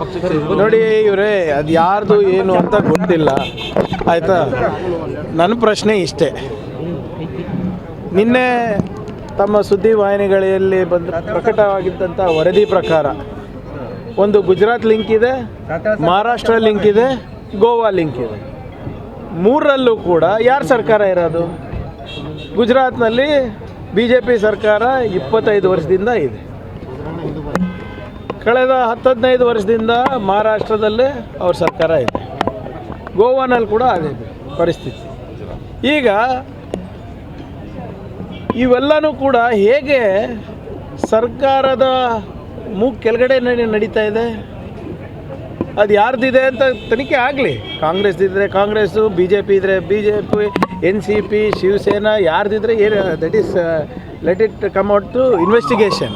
ಪಕ್ಷಕ್ಕೆ ನೋಡಿ ಇವರೇ ಅದು ಯಾರ್ದು ಏನು ಅಂತ ಗೊತ್ತಿಲ್ಲ ಆಯಿತಾ. ನನ್ನ ಪ್ರಶ್ನೆ ಇಷ್ಟೇ, ನಿನ್ನೆ ತಮ್ಮ ಸುದ್ದಿವಾಹಿನಿಗಳಲ್ಲಿ ಪ್ರಕಟವಾಗಿದ್ದಂಥ ವರದಿ ಪ್ರಕಾರ ಒಂದು ಗುಜರಾತ್ ಲಿಂಕ್ ಇದೆ, ಮಹಾರಾಷ್ಟ್ರ ಲಿಂಕ್ ಇದೆ, ಗೋವಾ ಲಿಂಕ್ ಇದೆ. ಮೂರರಲ್ಲೂ ಕೂಡ ಯಾರ ಸರ್ಕಾರ ಇರೋದು? ಗುಜರಾತ್ನಲ್ಲಿ BJP ಸರ್ಕಾರ 25 ವರ್ಷದಿಂದ ಇದೆ. ಕಳೆದ 10-15 ವರ್ಷದಿಂದ ಮಹಾರಾಷ್ಟ್ರದಲ್ಲೇ ಅವ್ರ ಸರ್ಕಾರ ಇದೆ. ಗೋವಾನಲ್ಲಿ ಕೂಡ ಅದೇ ಪರಿಸ್ಥಿತಿ. ಈಗ ಇವೆಲ್ಲನೂ ಕೂಡ ಹೇಗೆ ಸರ್ಕಾರದ ಕೆಳಗಡೆ ನಡೀತಾ ಇದೆ? ಅದು ಯಾರ್ದಿದೆ ಅಂತ ತನಿಖೆ ಆಗಲಿ. ಕಾಂಗ್ರೆಸ್ ಇದ್ದರೆ ಕಾಂಗ್ರೆಸ್ಸು, BJP ಇದ್ದರೆ BJP, NCP, ಶಿವಸೇನಾ ಯಾರ್ದಿದ್ರೆ ಏನು, that is let it come out to investigation.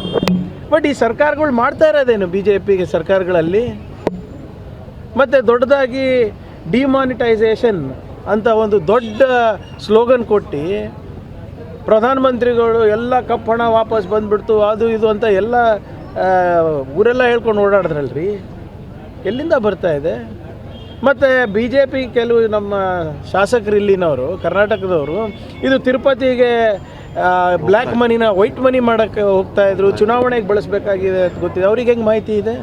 But ಈ ಸರ್ಕಾರಗಳು ಮಾಡ್ತಾ ಇರೋದೇನು BJPಗೆ ಸರ್ಕಾರಗಳಲ್ಲಿ? ಮತ್ತು ದೊಡ್ಡದಾಗಿ ಡಿಮಾನಿಟೈಸೇಷನ್ ಅಂತ ಒಂದು ದೊಡ್ಡ ಸ್ಲೋಗನ್ ಕೊಟ್ಟು ಪ್ರಧಾನಮಂತ್ರಿಗಳು ಎಲ್ಲ ಕಪ್ಪಣ ವಾಪಸ್ ಬಂದುಬಿಡ್ತು ಅದು ಇದು ಅಂತ ಎಲ್ಲ ಊರೆಲ್ಲ ಹೇಳ್ಕೊಂಡು ಓಡಾಡಿದ್ರಲ್ರಿ. ಎಲ್ಲಿಂದ ಬರ್ತಾ ಇದೆ? ಮತ್ತು BJP ಕೆಲವು ನಮ್ಮ ಶಾಸಕರು ಇಲ್ಲಿನವರು ಕರ್ನಾಟಕದವರು ಇದು ತಿರುಪತಿಗೆ ಬ್ಲ್ಯಾಕ್ ಮನಿನ ವೈಟ್ ಮನಿ ಮಾಡೋಕ್ಕೆ ಹೋಗ್ತಾಯಿದ್ರು, ಚುನಾವಣೆಗೆ ಬಳಸಬೇಕಾಗಿದೆ ಅಂತ ಗೊತ್ತಿದೆ. ಅವ್ರಿಗೆ ಹೆಂಗೆ ಮಾಹಿತಿ ಇದೆ?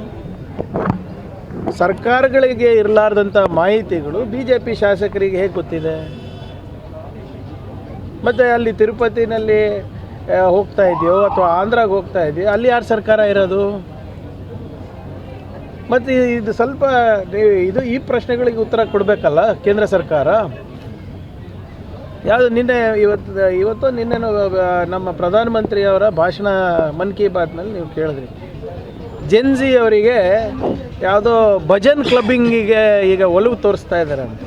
ಸರ್ಕಾರಗಳಿಗೆ ಇರಲಾರ್ದಂಥ ಮಾಹಿತಿಗಳು BJP ಶಾಸಕರಿಗೆ ಹೇಗೆ ಗೊತ್ತಿದೆ? ಮತ್ತು ಅಲ್ಲಿ ತಿರುಪತಿನಲ್ಲಿ ಹೋಗ್ತಾ ಇದೆಯೋ ಅಥವಾ ಆಂಧ್ರಾಗೆ ಹೋಗ್ತಾ ಇದೆಯೋ ಅಲ್ಲಿ ಯಾರು ಸರ್ಕಾರ ಇರೋದು? ಮತ್ತು ಇದು ಸ್ವಲ್ಪ ಈ ಪ್ರಶ್ನೆಗಳಿಗೆ ಉತ್ತರ ಕೊಡಬೇಕಲ್ಲ ಕೇಂದ್ರ ಸರ್ಕಾರ. ಯಾವುದು ನಿನ್ನೆ ಇವತ್ತು ನಿನ್ನೆನೂ ನಮ್ಮ ಪ್ರಧಾನಮಂತ್ರಿಯವರ ಭಾಷಣ ಮನ್ ಕಿ ಬಾತ್ನಲ್ಲಿ ನೀವು ಕೇಳಿದ್ರಿ, ಜೆನ್ಜಿ ಅವರಿಗೆ ಯಾವುದೋ ಭಜನ್ ಕ್ಲಬ್ಬಿಂಗಿಗೆ ಈಗ ಒಲವು ತೋರಿಸ್ತಾ ಇದ್ದಾರೆ ಅಂತ.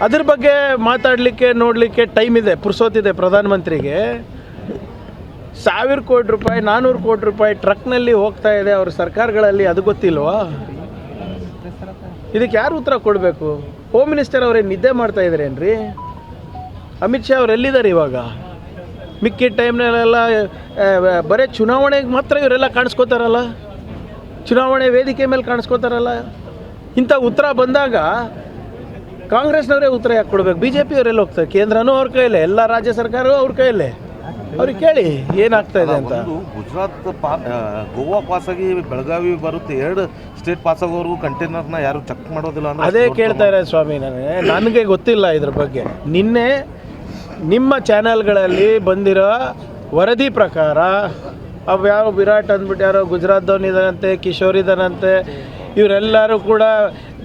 ಅದ್ರ ಬಗ್ಗೆ ಮಾತಾಡಲಿಕ್ಕೆ ನೋಡಲಿಕ್ಕೆ ಟೈಮ್ ಇದೆ, ಪುರ್ಸೋತಿದೆ ಪ್ರಧಾನಮಂತ್ರಿಗೆ. 1000 ಕೋಟಿ ರೂಪಾಯಿ 400 ಕೋಟಿ ರೂಪಾಯಿ ಟ್ರಕ್ನಲ್ಲಿ ಹೋಗ್ತಾ ಇದೆ ಅವ್ರ ಸರ್ಕಾರಗಳಲ್ಲಿ, ಅದು ಗೊತ್ತಿಲ್ವಾ? ಇದಕ್ಕೆ ಯಾರು ಉತ್ತರ ಕೊಡಬೇಕು? ಹೋಮ್ ಮಿನಿಸ್ಟರ್ ಅವರೇ ನಿದ್ದೆ ಮಾಡ್ತಾ ಇದ್ದಾರೇನ್ರಿ? ಅಮಿತ್ ಶಾ ಅವ್ರು ಎಲ್ಲಿದ್ದಾರೆ ಇವಾಗ? ಮಿಕ್ಕಿದ ಟೈಮ್ನಲ್ಲೆಲ್ಲ ಬರೀ ಚುನಾವಣೆಗೆ ಮಾತ್ರ ಇವರೆಲ್ಲ ಕಾಣಿಸ್ಕೋತಾರಲ್ಲ, ಚುನಾವಣೆ ವೇದಿಕೆ ಮೇಲೆ ಕಾಣಿಸ್ಕೋತಾರಲ್ಲ. ಇಂಥ ಉತ್ತರ ಬಂದಾಗ ಕಾಂಗ್ರೆಸ್ನವರೇ ಉತ್ತರ ಯಾಕೆ ಕೊಡಬೇಕು? BJP ಅವರೆಲ್ಲ ಹೋಗ್ತಾರೆ, ಕೇಂದ್ರನೂ ಅವ್ರ ಕೈಯಲ್ಲೇ, ಎಲ್ಲ ರಾಜ್ಯ ಸರ್ಕಾರವೂ ಅವ್ರ ಕೈಯಲ್ಲೇ. ಅವ್ರಿಗೆ ಕೇಳಿ ಏನಾಗ್ತಾ ಇದೆ ಅಂತ. ಗುಜರಾತ್ ಗೋವಾ ಪಾಸಾಗಿ ಬೆಳಗಾವಿ ಬರುತ್ತೆ, 2 ಸ್ಟೇಟ್ ಪಾಸ್ ಆಗೋರು ಕಂಟೈನರ್ನ ಯಾರು ಚೆಕ್ ಮಾಡೋದಿಲ್ಲ ಅಂದ್ರೆ ಅದೇ ಕೇಳ್ತಾ ಇರೋದು ಸ್ವಾಮಿ. ನನಗೆ ಗೊತ್ತಿಲ್ಲ ಇದ್ರ ಬಗ್ಗೆ. ನಿನ್ನೆ ನಿಮ್ಮ ಚಾನೆಲ್ಗಳಲ್ಲಿ ಬಂದಿರೋ ವರದಿ ಪ್ರಕಾರ ಯಾವ ವಿರಾಟ್ ಅಂದ್ಬಿಟ್ಟು ಯಾರೋ ಗುಜರಾತ್ದವನು ಇದ್ದಾನಂತೆ, ಕಿಶೋರ್ ಇದ್ದಾನಂತೆ, ಇವರೆಲ್ಲರೂ ಕೂಡ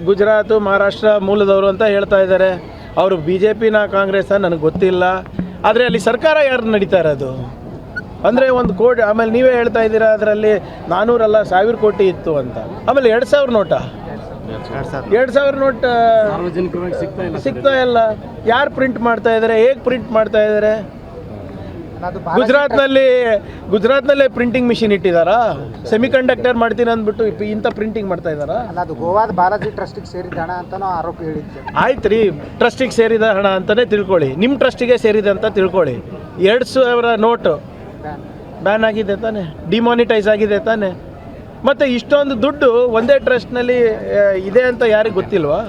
ಗುಜರಾತು ಮಹಾರಾಷ್ಟ್ರ ಮೂಲದವರು ಅಂತ ಹೇಳ್ತಾ ಇದ್ದಾರೆ. ಅವರು BJPನ ಕಾಂಗ್ರೆಸ್ಸ ನನಗೆ ಗೊತ್ತಿಲ್ಲ. ಆದರೆ ಅಲ್ಲಿ ಸರ್ಕಾರ ಯಾರು ನಡೀತಾ ಇರೋದು ಅಂದರೆ 1 ಕೋಟಿ. ಆಮೇಲೆ ನೀವೇ ಹೇಳ್ತಾ ಇದ್ದೀರಾ ಅದರಲ್ಲಿ 400 ಅಲ್ಲ 1000 ಕೋಟಿ ಇತ್ತು ಅಂತ. ಆಮೇಲೆ 2000 ನೋಟಾ? 2000 ನೋಟ್ ಸಿಗ್ತಾ ಇಲ್ಲ. ಯಾರು ಪ್ರಿಂಟ್ ಮಾಡ್ತಾ ಇದ್ದಾರೆ? ಹೇಗೆ ಪ್ರಿಂಟ್ ಮಾಡ್ತಾ ಇದ್ದಾರೆ? ಗುಜರಾತ್ನಲ್ಲೇ ಪ್ರಿಂಟಿಂಗ್ ಮಿಷಿನ್ ಇಟ್ಟಿದ್ದಾರಾ? ಸೆಮಿ ಕಂಡಕ್ಟರ್ ಮಾಡ್ತೀನಿ ಅಂದ್ಬಿಟ್ಟು ಇಂಥ ಪ್ರಿಂಟಿಂಗ್ ಮಾಡ್ತಾ ಇದ್ದಾರಾ? ಅದು ಗೋವಾದ ಬಾಲಾಜಿ ಟ್ರಸ್ಟಿಗೆ ಸೇರಿದ ಹಣ ಅಂತಲೂ ಆರೋಪ ಹೇಳಿದ್ದೆ. ಆಯ್ತು ರೀ, ಟ್ರಸ್ಟಿಗೆ ಸೇರಿದ ಹಣ ಅಂತಲೇ ತಿಳ್ಕೊಳ್ಳಿ, ನಿಮ್ಮ ಟ್ರಸ್ಟಿಗೆ ಸೇರಿದೆ ಅಂತ ತಿಳ್ಕೊಳ್ಳಿ. 2000 ನೋಟು ಬ್ಯಾನ್ ಆಗಿದೆ ತಾನೆ, ಡಿಮಾನಿಟೈಸ್ ಆಗಿದೆ ತಾನೆ. ಮತ್ತು ಇಷ್ಟೊಂದು ದುಡ್ಡು ಒಂದೇ ಟ್ರಸ್ಟ್ನಲ್ಲಿ ಇದೆ ಅಂತ ಯಾರಿಗೆ ಗೊತ್ತಿಲ್ವಾ?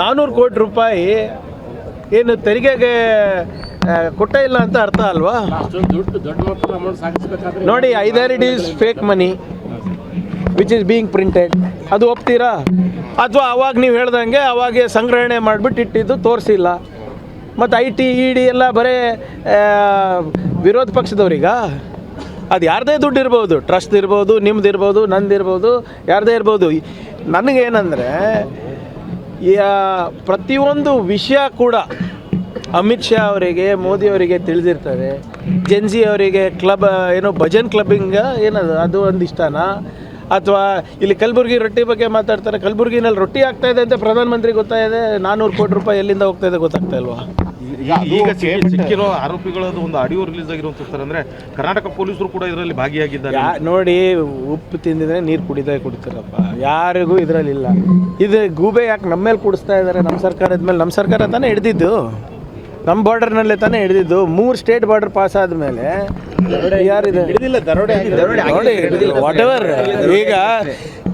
400 ಕೋಟಿ ರೂಪಾಯಿ ಏನು ತೆರಿಗೆಗೆ ಕೊಟ್ಟ ಇಲ್ಲ ಅಂತ ಅರ್ಥ ಅಲ್ವಾ? ನೋಡಿ, either it is fake money which is being printed, ಅದು ಒಪ್ತೀರಾ? ಅಥವಾ ಅವಾಗ ನೀವು ಹೇಳ್ದಂಗೆ ಅವಾಗೆ ಸಂಗ್ರಹಣೆ ಮಾಡಿಬಿಟ್ಟು ಇಟ್ಟಿದ್ದು ತೋರಿಸಿಲ್ಲ. ಮತ್ತು IT ED ಎಲ್ಲ ಬರೀ ವಿರೋಧ ಪಕ್ಷದವ್ರೀಗ. ಅದು ಯಾರದೇ ದುಡ್ಡು ಇರ್ಬೋದು, ಟ್ರಸ್ಟ್ ಇರ್ಬೋದು, ನಿಮ್ದು ಇರ್ಬೋದು, ನಂದು ಇರ್ಬೋದು, ಯಾರದೇ ಇರ್ಬೋದು. ನನಗೇನೆಂದರೆ ಪ್ರತಿಯೊಂದು ವಿಷಯ ಕೂಡ ಅಮಿತ್ ಶಾ ಅವರಿಗೆ, ಮೋದಿ ಅವರಿಗೆ ತಿಳಿದಿರ್ತದೆ. ಜೆನ್ಜಿ ಅವರಿಗೆ ಏನೋ ಭಜನ್ ಕ್ಲಬ್ಬಿಂಗ್ ಏನದು ಅದು ಒಂದು ಇಷ್ಟನಾ? ಅಥವಾ ಇಲ್ಲಿ ಕಲಬುರಗಿ ರೊಟ್ಟಿ ಬಗ್ಗೆ ಮಾತಾಡ್ತಾರೆ, ಕಲಬುರಗಿನಲ್ಲಿ ರೊಟ್ಟಿ ಆಗ್ತಾಯಿದೆ ಅಂತ ಪ್ರಧಾನಮಂತ್ರಿ ಗೊತ್ತಾಯಿದೆ, 400 ಕೋಟಿ ರೂಪಾಯಿ ಎಲ್ಲಿಂದ ಹೋಗ್ತಾಯಿದೆ ಗೊತ್ತಾಗ್ತಾ ಇಲ್ವಾ? ಈಗ ಸಿಕ್ಕಿರೋ ಆರೋಪಿಗಳದ್ದು ಒಂದು ಆಡಿಯೋ ರಿಲೀಸ್ ಆಗಿರುವಂಥದ್ದು ಅಂದರೆ ಕರ್ನಾಟಕ ಪೊಲೀಸರು ಕೂಡ ಇದರಲ್ಲಿ ಭಾಗಿಯಾಗಿದ್ದಾರೆ. ನೋಡಿ, ಉಪ್ಪು ತಿಂದಿದ್ರೆ ನೀರು ಕುಡಿತಾರಪ್ಪ, ಯಾರಿಗೂ ಇದರಲ್ಲಿಲ್ಲ. ಇದು ಗೂಬೆ ಯಾಕೆ ನಮ್ಮ ಮೇಲೆ ಕುಡಿಸ್ತಾ ಇದ್ದಾರೆ? ನಮ್ಮ ಸರ್ಕಾರದ ಮೇಲೆ. ನಮ್ಮ ಸರ್ಕಾರ ತಾನೇ ಹಿಡ್ದಿದ್ದು, ನಮ್ಮ ಬಾರ್ಡರ್ನಲ್ಲೇ ತಾನೇ ಹಿಡಿದಿದ್ದು. 3 ಸ್ಟೇಟ್ ಬಾರ್ಡರ್ ಪಾಸ್ ಆದಮೇಲೆ ಯಾರಿದೆ ನೋಡಿ ವಾಟ್ ಎವರ್. ಈಗ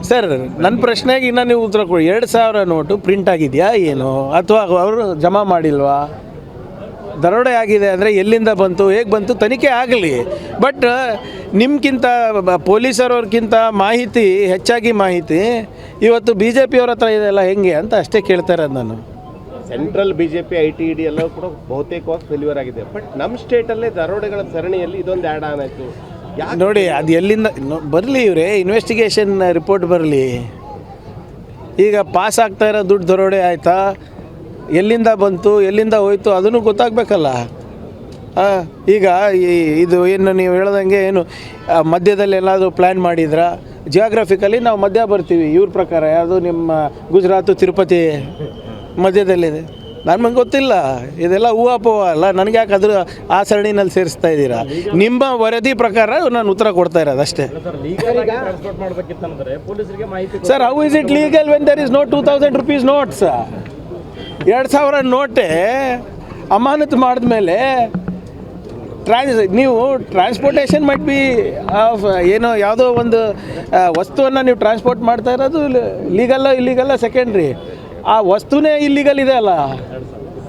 ಸರ್ ನನ್ನ ಪ್ರಶ್ನೆಗೆ ಇನ್ನು ನೀವು ಉತ್ತರ ಕೊಡಿ. 2,000 ನೋಟು ಪ್ರಿಂಟ್ ಆಗಿದೆಯಾ ಏನು, ಅಥವಾ ಅವರು ಜಮಾ ಮಾಡಿಲ್ವಾ? ದರೋಡೆ ಆಗಿದೆ ಅಂದರೆ ಎಲ್ಲಿಂದ ಬಂತು, ಹೇಗೆ ಬಂತು, ತನಿಖೆ ಆಗಲಿ. ಬಟ್ ನಿಮ್ಗಿಂತ ಪೊಲೀಸರವ್ರಿಗಿಂತ ಮಾಹಿತಿ ಹೆಚ್ಚಾಗಿ ಮಾಹಿತಿ ಇವತ್ತು BJP ಅವ್ರ ಹತ್ರ ಇದೆಲ್ಲ ಹೆಂಗೆ ಅಂತ ಅಷ್ಟೇ ಕೇಳ್ತಾ ಇರೋದು ನಾನು. ಸೆಂಟ್ರಲ್ BJP ITED ಎಲ್ಲ ಕೂಡ ಬಹುತೇಕವಾಗಿ ಫೇಲ್ಯೂರ್ ಆಗಿದೆ. ಬಟ್ ನಮ್ಮ ಸ್ಟೇಟಲ್ಲೇ ದರೋಡೆಗಳ ಸರಣಿಯಲ್ಲಿ ಇದೊಂದು ಆ್ಯಡ್ ಆನ್ ಆಯಿತು. ನೋಡಿ ಅದು ಎಲ್ಲಿಂದ ಬರಲಿ, ಇವರೇ ಇನ್ವೆಸ್ಟಿಗೇಷನ್ ರಿಪೋರ್ಟ್ ಬರಲಿ. ಈಗ ಪಾಸ್ ಆಗ್ತಾ ಇರೋ ದುಡ್ಡು ದರೋಡೆ ಆಯಿತಾ, ಎಲ್ಲಿಂದ ಬಂತು, ಎಲ್ಲಿಂದ ಹೋಯ್ತು, ಅದನ್ನು ಗೊತ್ತಾಗಬೇಕಲ್ಲ. ಈಗ ಇದು ಏನು ನೀವು ಹೇಳ್ದಂಗೆ ಏನು ಮಧ್ಯದಲ್ಲಿ ಏನಾದರೂ ಪ್ಲ್ಯಾನ್ ಮಾಡಿದ್ರಾ? ಜಿಯೋಗ್ರಫಿಕಲಿ ನಾವು ಮಧ್ಯ ಬರ್ತೀವಿ ಇವ್ರ ಪ್ರಕಾರ. ಯಾವುದು ನಿಮ್ಮ ಗುಜರಾತು ತಿರುಪತಿ ಮಧ್ಯದಲ್ಲಿದೆ. ನಮಗೆ ಗೊತ್ತಿಲ್ಲ, ಇದೆಲ್ಲ ಹೂವಾಪೋವ ಅಲ್ಲ. ನನಗೆ ಯಾಕೆ ಅದ್ರ ಆ ಸರಣಿನಲ್ಲಿ ಸೇರಿಸ್ತಾ ಇದ್ದೀರಾ? ನಿಮ್ಮ ವರದಿ ಪ್ರಕಾರ ನಾನು ಉತ್ತರ ಕೊಡ್ತಾ ಇರೋದು ಅಷ್ಟೇ. Sir, how is it legal when there is no 2,000 rupees notes? 2,000 ನೋಟೇ ಅಮಾನತು ಮಾಡಿದ್ಮೇಲೆ ನೀವು ಟ್ರಾನ್ಸ್ಪೋರ್ಟೇಷನ್ ಮೈಟ್ ಬಿ ಏನೋ ಯಾವುದೋ ಒಂದು ವಸ್ತುವನ್ನು ನೀವು ಟ್ರಾನ್ಸ್ಪೋರ್ಟ್ ಮಾಡ್ತಾ ಇರೋದು ಲೀಗಲ್ಲ ಇಲ್ಲಿಗಲ್ಲ ಸೆಕೆಂಡ್ರಿ. ಆ ವಸ್ತುನೇ ಇಲ್ಲಿಗಲ್ ಇದೆ ಅಲ್ಲ.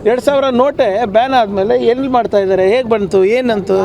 2,000 ನೋಟೇ ಬ್ಯಾನ್ ಆದಮೇಲೆ ಎಲ್ಲಿ ಮಾಡ್ತಾ ಇದ್ದಾರೆ, ಹೇಗೆ ಬಂತು, ಏನಂತು?